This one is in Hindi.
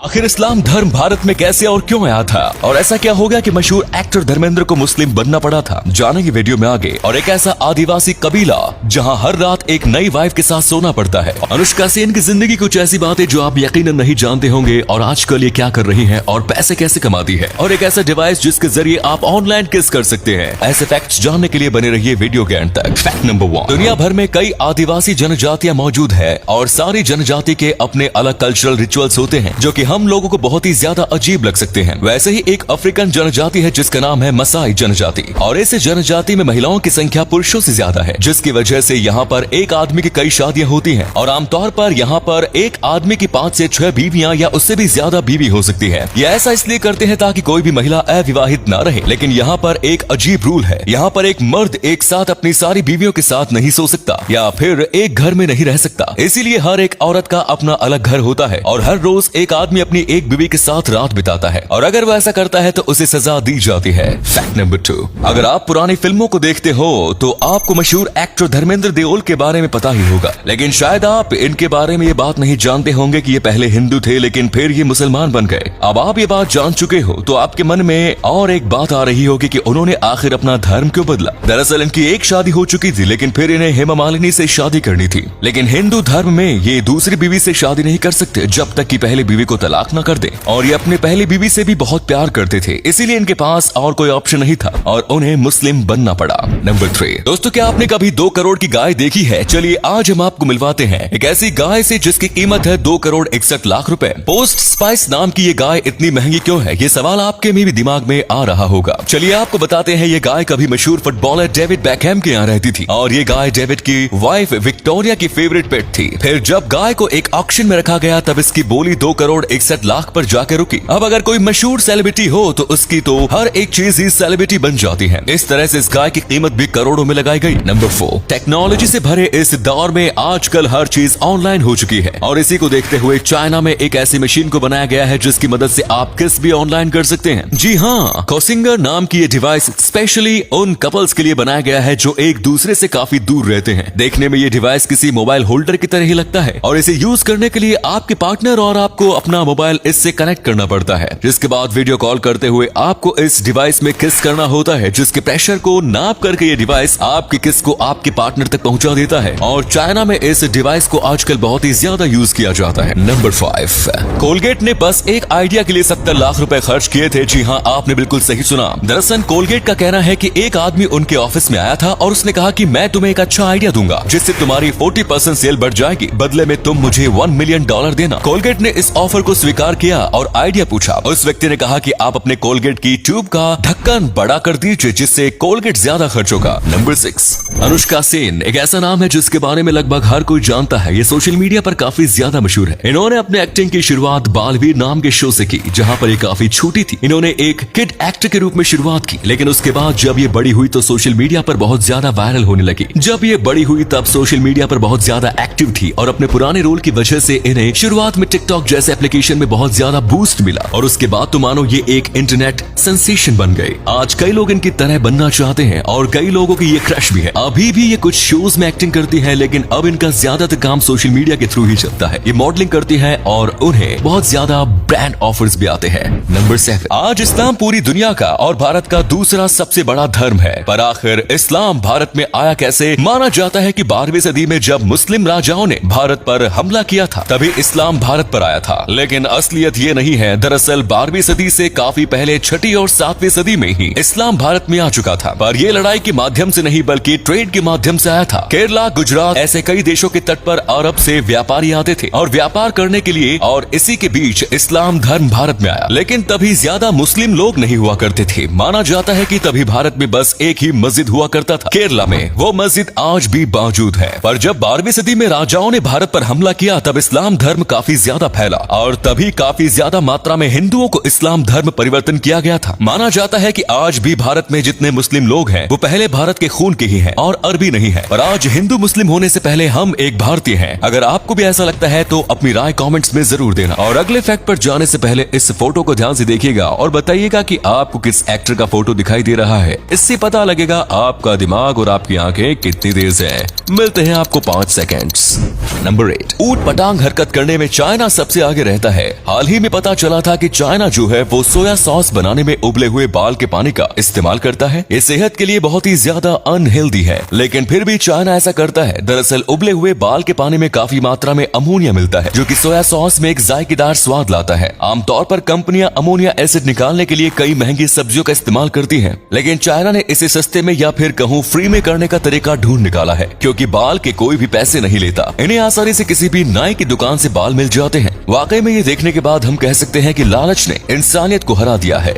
आखिर इस्लाम धर्म भारत में कैसे और क्यों आया था, और ऐसा क्या हो गया कि मशहूर एक्टर धर्मेंद्र को मुस्लिम बनना पड़ा था, जानेंगे वीडियो में आगे। और एक ऐसा आदिवासी कबीला जहां हर रात एक नई वाइफ के साथ सोना पड़ता है। अनुष्का सेन की जिंदगी कुछ ऐसी बातें जो आप यकीनन नहीं जानते होंगे, और आजकल ये क्या कर रही है और पैसे कैसे कमाती है, और एक ऐसा डिवाइस जिसके जरिए आप ऑनलाइन किस कर सकते हैं। ऐसे फैक्ट्स जानने के लिए बने रहिए वीडियो के एंड तक। फैक्ट नंबर 1, दुनिया भर में कई आदिवासी जनजातियां मौजूद है और सारी जनजाति के अपने अलग कल्चरल रिचुअल्स होते हैं जो कि हम लोगों को बहुत ही ज्यादा अजीब लग सकते हैं। वैसे ही एक अफ्रीकन जनजाति है जिसका नाम है मसाई जनजाति, और इस जनजाति में महिलाओं की संख्या पुरुषों से ज्यादा है, जिसकी वजह से यहाँ पर एक आदमी की कई शादियां होती हैं, और आमतौर पर यहाँ पर एक आदमी की 5 से 6 बीवियां या उससे भी ज्यादा बीवी हो सकती है। ये ऐसा इसलिए करते हैं ताकि कोई भी महिला अविवाहित न रहे। लेकिन यहाँ पर एक अजीब रूल है, यहाँ पर एक मर्द एक साथ अपनी सारी बीवियों के साथ नहीं सो सकता या फिर एक घर में नहीं रह सकता। इसीलिए हर एक औरत का अपना अलग घर होता है और हर रोज एक आदमी अपनी एक बीवी के साथ रात बिताता है, और अगर वो ऐसा करता है तो उसे सजा दी जाती है। फैक्ट नंबर 2, अगर आप पुरानी फिल्मों को देखते हो तो आपको मशहूर एक्टर धर्मेंद्र देओल के बारे में पता ही होगा, लेकिन शायद आप इनके बारे में ये बात नहीं जानते होंगे कि ये पहले हिंदू थे लेकिन फिर ये मुसलमान बन गए। अब आप ये बात जान चुके हो तो आपके मन में और एक बात आ रही होगी कि उन्होंने आखिर अपना धर्म क्यों बदला। दरअसल इनकी एक शादी हो चुकी थी लेकिन फिर इन्हें हेमा मालिनी से शादी करनी थी, लेकिन हिंदू धर्म में ये दूसरी बीवी से शादी नहीं कर सकते जब तक कि पहली बीवी को तलाक न कर दे, और ये अपने पहली बीवी से भी बहुत प्यार करते थे, इसीलिए इनके पास और कोई ऑप्शन नहीं था और उन्हें मुस्लिम बनना पड़ा। नंबर 3, दोस्तों क्या आपने कभी 2 करोड़ की गाय देखी है? चलिए आज हम आपको मिलवाते हैं एक ऐसी गाय से जिसकी कीमत है 2 करोड़ 61 लाख रुपए। पोस्ट स्पाइस नाम की ये गाय इतनी महंगी क्यों है, ये सवाल आपके में भी दिमाग में आ रहा होगा। चलिए आपको बताते हैं, ये गाय कभी मशहूर फुटबॉलर डेविड बैकहैम के यहाँ रहती थी, और ये गाय डेविड की वाइफ विक्टोरिया की फेवरेट पेट थी। फिर जब गाय को एक ऑक्शन में रखा गया तब इसकी बोली 2 करोड़ 61 लाख पर जाकर रुकी। अब अगर कोई मशहूर सेलिब्रिटी हो तो उसकी तो हर एक चीज ही सेलिब्रिटी बन जाती है। इस तरह से इस गाय की कीमत भी करोड़ों में लगाई गई। नंबर 4, टेक्नोलॉजी से भरे इस दौर में आजकल हर चीज ऑनलाइन हो चुकी है, और इसी को देखते हुए चाइना में एक ऐसी मशीन को बनाया गया है जिसकी मदद से आप किस भी ऑनलाइन कर सकते हैं। जी हाँ, कोसिंगर नाम की ये डिवाइस स्पेशली उन कपल्स के लिए बनाया गया है जो एक दूसरे से काफी दूर रहते हैं। देखने में ये डिवाइस किसी मोबाइल होल्डर की तरह ही लगता है, और इसे यूज करने के लिए आपके पार्टनर और आपको अपना मोबाइल इससे कनेक्ट करना पड़ता है, जिसके बाद वीडियो कॉल करते हुए आपको इस डिवाइस में किस करना होता है, जिसके प्रेशर को नाप करके ये डिवाइस आपकी किस को आपके पार्टनर तक पहुंचा देता है, और चाइना में इस डिवाइस को आजकल बहुत ही ज्यादा यूज किया जाता है। नंबर 5, कोलगेट ने बस एक आइडिया के लिए 70 लाख रुपए खर्च किए थे। जी हाँ, आपने बिल्कुल सही सुना। दरअसल कोलगेट का कहना है कि एक आदमी उनके ऑफिस में आया था और उसने कहा कि मैं तुम्हें एक अच्छा आइडिया दूंगा जिससे तुम्हारी 40% सेल बढ़ जाएगी, बदले में तुम मुझे $1 मिलियन देना। कोलगेट ने इस ऑफर को स्वीकार किया और आइडिया पूछा। उस व्यक्ति ने कहा कि आप अपने कोलगेट की ट्यूब का ढक्कन बड़ा कर दीजिए जिससे कोलगेट ज्यादा खर्च होगा। नंबर 6, अनुष्का सेन एक ऐसा नाम है जिसके बारे में लगभग हर कोई जानता है। ये सोशल मीडिया पर काफी ज्यादा मशहूर है। इन्होंने अपने एक्टिंग की शुरुआत बालवीर नाम के शो से की, जहां पर ये काफी छोटी थी। इन्होंने एक किड एक्टर के रूप में शुरुआत की, लेकिन उसके बाद जब ये बड़ी हुई तो सोशल मीडिया पर बहुत ज्यादा वायरल होने लगी। जब ये बड़ी हुई तब सोशल मीडिया पर बहुत ज्यादा एक्टिव थी, और अपने पुराने रोल की वजह से इन्हें शुरुआत में टिकटॉक जैसे एप्लीकेशन में बहुत ज्यादा बूस्ट मिला, और उसके बाद तो मानो ये एक इंटरनेट सेंसेशन बन गए। आज कई लोग इनकी तरह बनना चाहते हैं और कई लोगों की ये क्रश भी है। अभी भी ये कुछ शोज में एक्टिंग करती है, लेकिन अब इनका ज्यादातर काम सोशल मीडिया के थ्रू ही चलता है। ये मॉडलिंग करती है और उन्हें बहुत ज्यादा ब्रांड ऑफर्स भी आते हैं। नंबर 7, आज इस्लाम पूरी दुनिया का और भारत का दूसरा सबसे बड़ा धर्म है, पर आखिर इस्लाम भारत में आया कैसे? माना जाता है कि 12वीं सदी में जब मुस्लिम राजाओं ने भारत पर हमला किया था तभी इस्लाम भारत पर आया था, लेकिन असलियत ये नहीं है। दरअसल 12वीं सदी से काफी पहले 6ठी और 7वीं सदी में ही इस्लाम भारत में आ चुका था, पर ये लड़ाई के माध्यम से नहीं बल्कि ट्रेड के माध्यम से आया था। केरला, गुजरात ऐसे कई देशों के तट पर अरब से व्यापारी आते थे और व्यापार करने के लिए, और इसी के बीच इस्लाम धर्म भारत में आया। लेकिन तभी ज्यादा मुस्लिम लोग नहीं हुआ करते थे। माना जाता है कि तभी भारत में बस एक ही मस्जिद हुआ करता था, केरला में। वो मस्जिद आज भी मौजूद है। पर जब 12वीं सदी में राजाओं ने भारत पर हमला किया तब इस्लाम धर्म काफी ज्यादा फैला, और तभी काफी ज्यादा मात्रा में हिंदुओं को इस्लाम धर्म परिवर्तन किया गया था। माना जाता है कि आज भी भारत में जितने मुस्लिम लोग हैं वो पहले भारत के खून के ही हैं और अरबी नहीं है। पर आज हिंदू मुस्लिम होने से पहले हम एक भारतीय हैं। अगर आपको भी ऐसा लगता है तो अपनी राय कमेंट्स में जरूर देना। और अगले फैक्ट पर जाने से पहले इस फोटो को ध्यान से देखिएगा और बताइएगा कि आपको किस एक्टर का फोटो दिखाई दे रहा है। इससे पता लगेगा आपका दिमाग और आपकी आंखें कितनी तेज है। मिलते हैं आपको 5 सेकेंड्स। नंबर 8, ऊट पटांग हरकत करने में चाइना सबसे आगे रहता है। हाल ही में पता चला था कि चाइना जो है वो सोया सॉस बनाने में उबले हुए बाल के पानी का इस्तेमाल करता है। ये सेहत के लिए बहुत ही ज्यादा अनहेल्दी है, लेकिन फिर भी चाइना ऐसा करता है। दरअसल उबले हुए बाल के पानी में काफी मात्रा में अमोनिया मिलता है, जो कि सोया सॉस में एक जायकेदार स्वाद लाता है। आमतौर पर कंपनियां अमोनिया एसिड निकालने के लिए कई महंगी सब्जियों का इस्तेमाल करती हैं, लेकिन चाइना ने इसे सस्ते में या फिर कहूँ फ्री में करने का तरीका ढूंढ निकाला है, क्योंकि बाल के कोई भी पैसे नहीं लेता। इन्हें आसानी से किसी भी नाई की दुकान से बाल मिल जाते हैं। वाकई में ये देखने के बाद हम कह सकते हैं कि लालच ने इंसानियत को हरा दिया है।